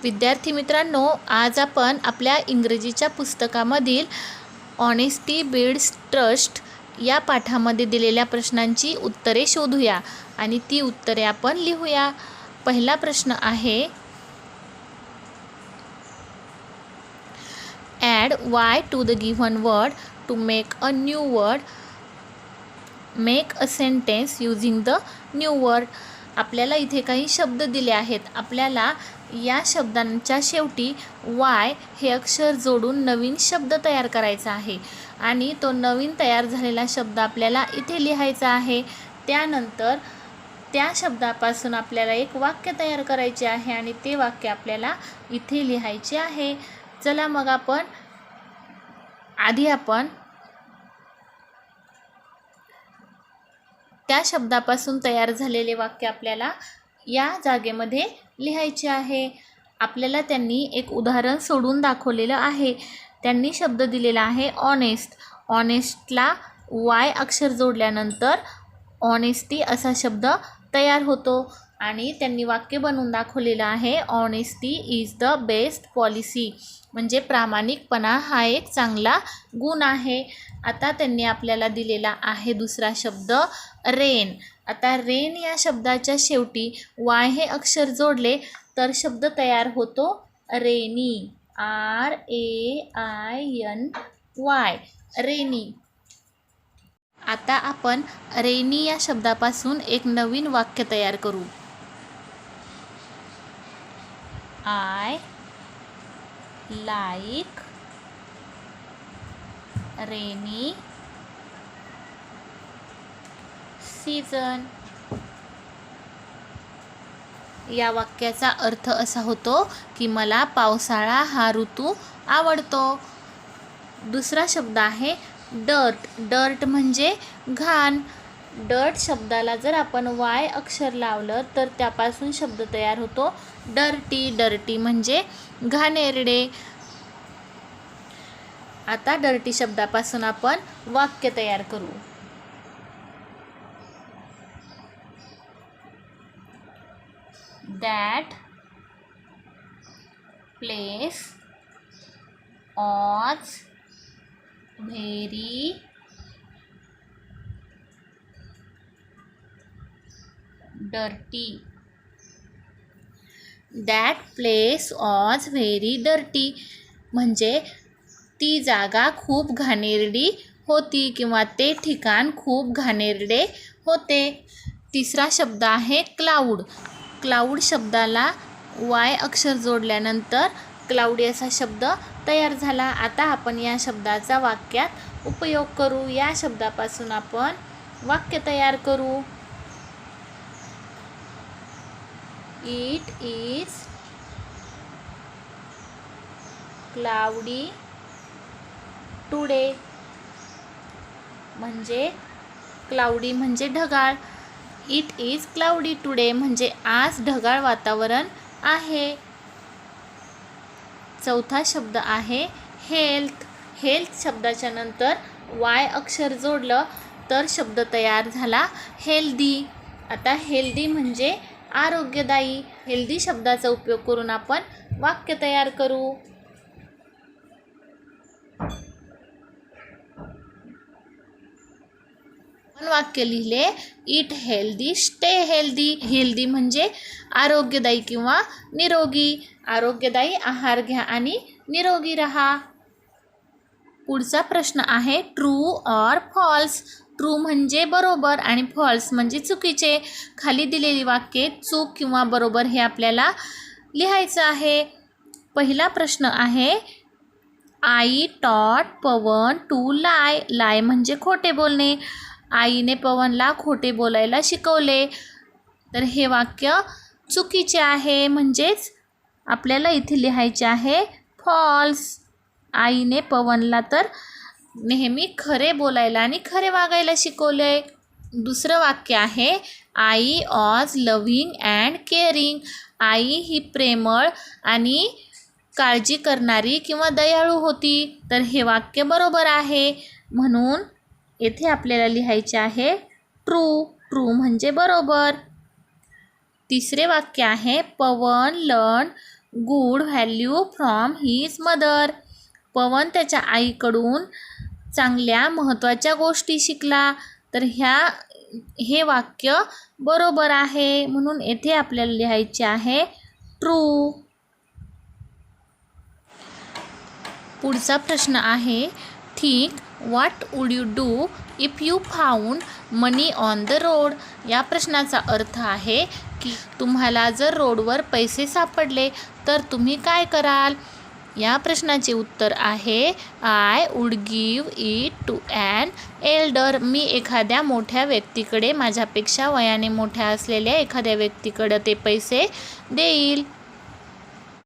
विद्यार्थी मित्रांनो, आज आपण आपल्या इंग्रजीच्या पुस्तकामधील ऑनेस्टी बिल्ड्स ट्रस्ट या पाठामध्ये दिलेल्या प्रश्नांची उत्तरे शोधूया आणि ती उत्तरे आपण लिहूया. पहिला प्रश्न आहे, add y to the given word to make a new word. Make a sentence using the new word. आपल्याला इथे काही शब्द दिले आहेत. आपल्याला या शब्दांच्या शेवटी वाय हे अक्षर जोडून नवीन शब्द तयार करायचा आहे आणि तो नवीन तयार झालेला शब्द आपल्याला इथे लिहायचा आहे. त्यानंतर त्या शब्दापासून आपल्याला एक वाक्य तयार करायचे आहे आणि ते वाक्य आपल्याला इथे लिहायचे आहे. चला मग आपण त्या शब्दापासून तयार झालेले वाक्य आपल्याला या जागेमध्ये लिहायचे आहे. आपल्याला त्यांनी एक उदाहरण सोडून दाखवलेलं आहे. त्यांनी शब्द दिलेला आहे ऑनेस्ट. ऑनेस्टला वाय अक्षर जोडल्यानंतर ऑनेस्टी असा शब्द तयार होतो आणि त्यांनी वाक्य बनवून दाखवलेलं आहे, honesty is the best policy. म्हणजे प्रामाणिकपणा हा एक चांगला गुण आहे. आता त्यांनी आपल्याला दिलेला आहे दुसरा शब्द रेन. आता रेन या शब्दाच्या शेवटी वाय हे अक्षर जोडले तर शब्द तयार होतो रेनी. RAINY rainy. आता आपण रेनी या शब्दापासून एक नवीन वाक्य तयार करू. I like rainy season. या वाक्याचा अर्थ असा होतो की मला पावसाळा हा ऋतू आवडतो. दुसरा शब्द आहे डर्ट. डर्ट म्हणजे घाण. डर्ट शब्दाला जर आपण वाय अक्षर लावलं तर त्यापासून शब्द तयार होतो डर्टी. डर्टी म्हणजे घाणेरडे. आता डर्टी शब्दापासून आपण वाक्य तयार करू. That place was very dirty. That place was very dirty म्हणजे ती जागा खूप घाणेरडी होती किंवा ते ठिकाण खूप घाणेरडे होते. तिसरा शब्द आहे क्लाउड. क्लाउड शब्दाला वाय अक्षर जोडल्यानंतर क्लाउडी असा शब्द तयार झाला. आता आपण या शब्दाचा वाक्यात उपयोग करू. या शब्दापासून आपण वाक्य तयार करू. It is cloudy today. म्हणजे क्लाउडी म्हणजे ढगाळ. इट इज क्लाउडी टुडे म्हणजे आज ढगाळ वातावरण आहे. चौथा शब्द आहे हेल्थ. हेल्थ शब्दाच्या नंतर वाय अक्षर जोडलं तर शब्द तयार झाला हेल्दी. आता हेल्दी म्हणजे आरोग्यदायी. हेल्दी शब्दाचा उपयोग करून आपण वाक्य तयार करू. वाक्य लिहिले, it healthy stay healthy. Healthy म्हणजे आरोग्यदायी किंवा निरोगी. आरोग्यदायी आहार घ्या आणि निरोगी राहा. पुढचा प्रश्न आहे ट्रू ऑर फॉल्स. ट्रू म्हणजे बरोबर आणि फॉल्स म्हणजे चुकीचे. खाली दिलेली वाक्ये चूक किंवा बरोबर हे आपल्याला लिहायचं आहे. पहिला प्रश्न आहे, आई टॉट पवन टू लाय. लाय म्हणजे खोटे बोलणे. आईने पवनला खोटे बोलायला शिकवले. तर हे वाक्य चुकीचे आहे. म्हणजेच आपल्याला इथे लिहायचे आहे फॉल्स. आईने पवनला तर नेहमी खरे बोलायला आणि खरे वागायला शिकवले. दुसरं वाक्य आहे, I was loving and caring. आई ही प्रेमळ आणि काळजी करणारी किंवा दयाळू होती. तर हे वाक्य बरोबर आहे. म्हणून येथे आपल्याला लिहायचे आहे ट्रू. ट्रू म्हणजे बरोबर. तिसरे वाक्य आहे Pawan learn good value from his mother. Pawan त्याच्या आईकडून चांगल्या महत्त्वाच्या गोष्टी शिकला. तर हे वाक्य बरोबर आहे, म्हणून येथे आपल्याला लिहायचे आहे ट्रू. पुढचा प्रश्न आहे think what would you do if you found money on the road. या प्रश्नाचा अर्थ आहे की तुम्हाला जर रोडवर पैसे सापडले तर तुम्ही काय कराल. या प्रश्नाचे उत्तर आहे I would give it to an elder. मी एखाद्या मोठ्या व्यक्तीकडे, माझ्यापेक्षा वयाने मोठ्या असलेल्या एखाद्या व्यक्तीकडे ते पैसे देईल.